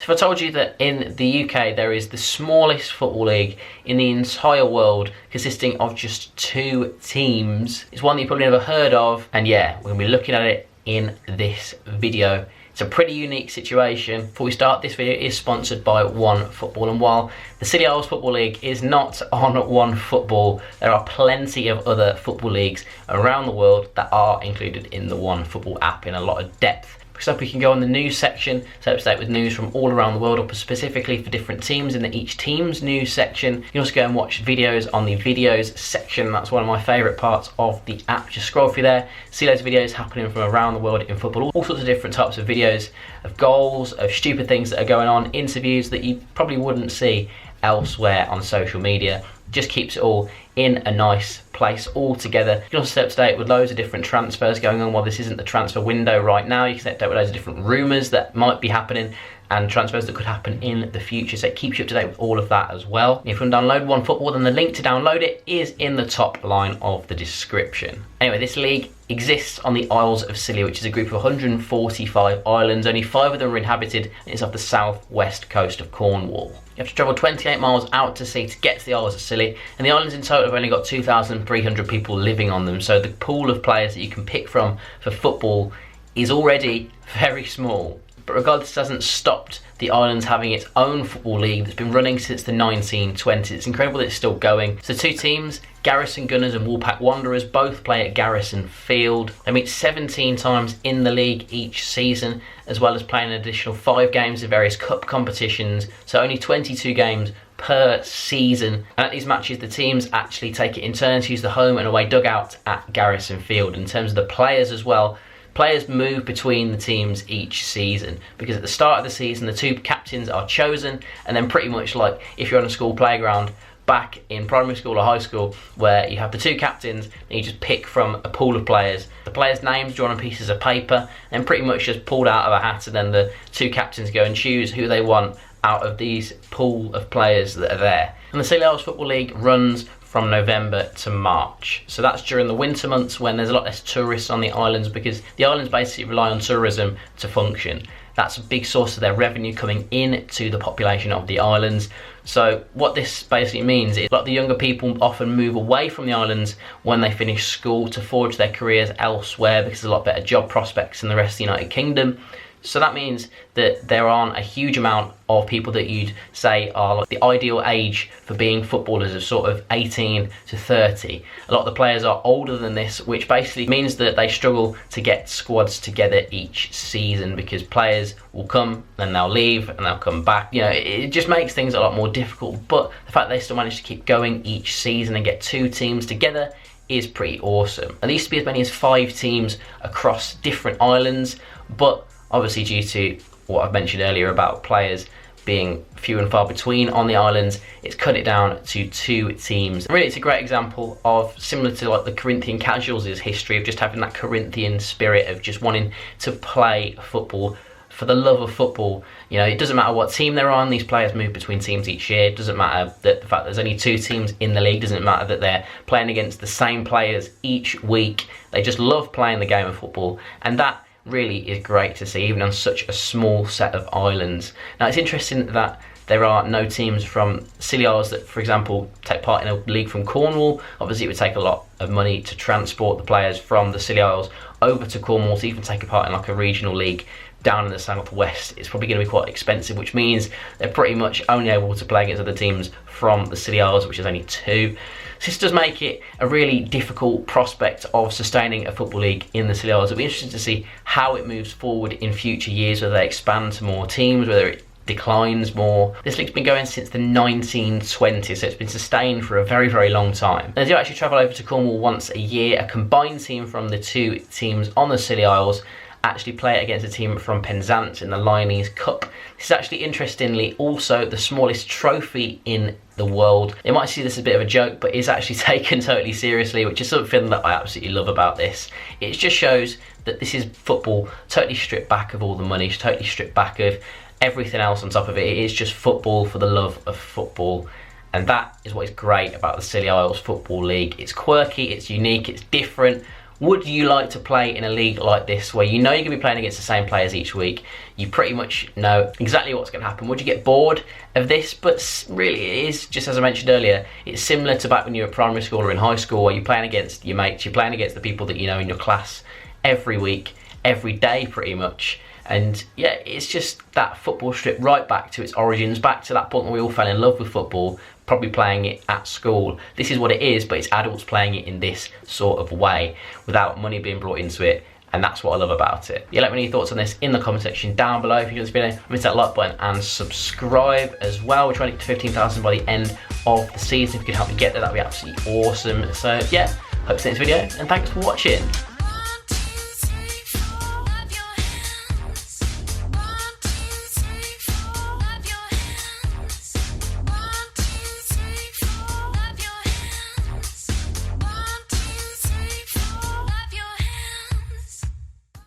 So if I told you that in the UK there is the smallest football league in the entire world, consisting of just 2 teams, it's one that you probably never heard of, and yeah, we're going to be looking at it in this video. It's a pretty unique situation. Before we start, this video is sponsored by OneFootball, and while the City Isles Football League is not on OneFootball, there are plenty of other football leagues around the world that are included in the OneFootball app in a lot of depth. Next up, we can go on the news section, so up to date with news from all around the world, or specifically for different teams in each team's news section. You can also go and watch videos on the videos section. That's one of my favourite parts of the app. Just scroll through there, see loads of videos happening from around the world in football, all sorts of different types of videos, of goals, of stupid things that are going on, interviews that you probably wouldn't see elsewhere on social media. Just keeps it all in a nice place all together. You can also stay up to date with loads of different transfers going on. While this isn't the transfer window right now, you can stay up to date with loads of different rumours that might be happening and transfers that could happen in the future, so it keeps you up to date with all of that as well. If you want to download OneFootball, then the link to download it is in the top line of the description. Anyway, this league exists on the Isles of Scilly, which is a group of 145 islands. Only 5 of them are inhabited, and it's off the southwest coast of Cornwall. You have to travel 28 miles out to sea to get to the Isles of Scilly, and the islands in total have only got 2,300 people living on them, so the pool of players that you can pick from for football is already very small. But regardless, this hasn't stopped the islands having its own football league that's been running since the 1920s. It's incredible that it's still going. So 2 teams, Garrison Gunners and Woolpack Wanderers, both play at Garrison Field. They meet 17 times in the league each season, as well as playing an additional 5 games of various cup competitions, so only 22 games per season. And at these matches, the teams actually take it in turns to use the home and away dugout at Garrison Field. In terms of the players as well, players move between the teams each season, because at the start of the season the 2 captains are chosen, and then pretty much like if you're on a school playground back in primary school or high school, where you have the 2 captains and you just pick from a pool of players. The players' names drawn on pieces of paper and pretty much just pulled out of a hat, and then the 2 captains go and choose who they want out of these pool of players that are there. And the Scilly Isles Football League runs from November to March. So that's during the winter months when there's a lot less tourists on the islands, because the islands basically rely on tourism to function. That's a big source of their revenue coming in to the population of the islands. So what this basically means is a lot of the younger people often move away from the islands when they finish school to forge their careers elsewhere, because there's a lot better job prospects in the rest of the United Kingdom. So that means that there aren't a huge amount of people that you'd say are like the ideal age for being footballers of sort of 18 to 30. A lot of the players are older than this, which basically means that they struggle to get squads together each season, because players will come and they'll leave and they'll come back. You know, it just makes things a lot more difficult, but the fact they still manage to keep going each season and get 2 teams together is pretty awesome. And there used to be as many as 5 teams across different islands, but obviously due to what I've mentioned earlier about players being few and far between on the islands, it's cut it down to 2 teams. And really, it's a great example of, similar to like the Corinthian Casuals' history of just having that Corinthian spirit of just wanting to play football for the love of football. You know, it doesn't matter what team they're on, these players move between teams each year. It doesn't matter that the fact there's only 2 teams in the league, doesn't matter that they're playing against the same players each week. They just love playing the game of football, and that really is great to see, even on such a small set of islands. Now, it's interesting that there are no teams from Scilly Isles that, for example, take part in a league from Cornwall. Obviously, it would take a lot of money to transport the players from the Scilly Isles over to Cornwall to even take a part in like a regional league down in the southwest. It's probably going to be quite expensive, which means they're pretty much only able to play against other teams from the Scilly Isles, which is only 2. So this does make it a really difficult prospect of sustaining a football league in the Scilly Isles. It'll be interesting to see how it moves forward in future years, whether they expand to more teams, whether it declines more. This league's been going since the 1920s, so it's been sustained for a very, very long time. They do actually travel over to Cornwall once a year. A combined team from the 2 teams on the Scilly Isles actually play against a team from Penzance in the Lyonese Cup. This is actually, interestingly, also the smallest trophy in the world. You might see this as a bit of a joke, but it's actually taken totally seriously, which is something that I absolutely love about this. It just shows that this is football totally stripped back of all the money, totally stripped back of everything else on top of it. It is just football for the love of football. And that is what is great about the Scilly Isles Football League. It's quirky, it's unique, it's different. Would you like to play in a league like this where you know you're going to be playing against the same players each week? You pretty much know exactly what's going to happen. Would you get bored of this? But really it is, just as I mentioned earlier, it's similar to back when you were at primary school or in high school, where you're playing against your mates, you're playing against the people that you know in your class every week, every day pretty much. And yeah, it's just that football stripped right back to its origins, back to that point where we all fell in love with football, probably playing it at school. This is what it is, but it's adults playing it in this sort of way, without money being brought into it. And that's what I love about it. Yeah, let me know your thoughts on this in the comment section down below. If you enjoyed this video, remember that like button and subscribe as well. We're trying to get to 15,000 by the end of the season. If you could help me get there, that'd be absolutely awesome. So yeah, hope to see you in this video, and thanks for watching.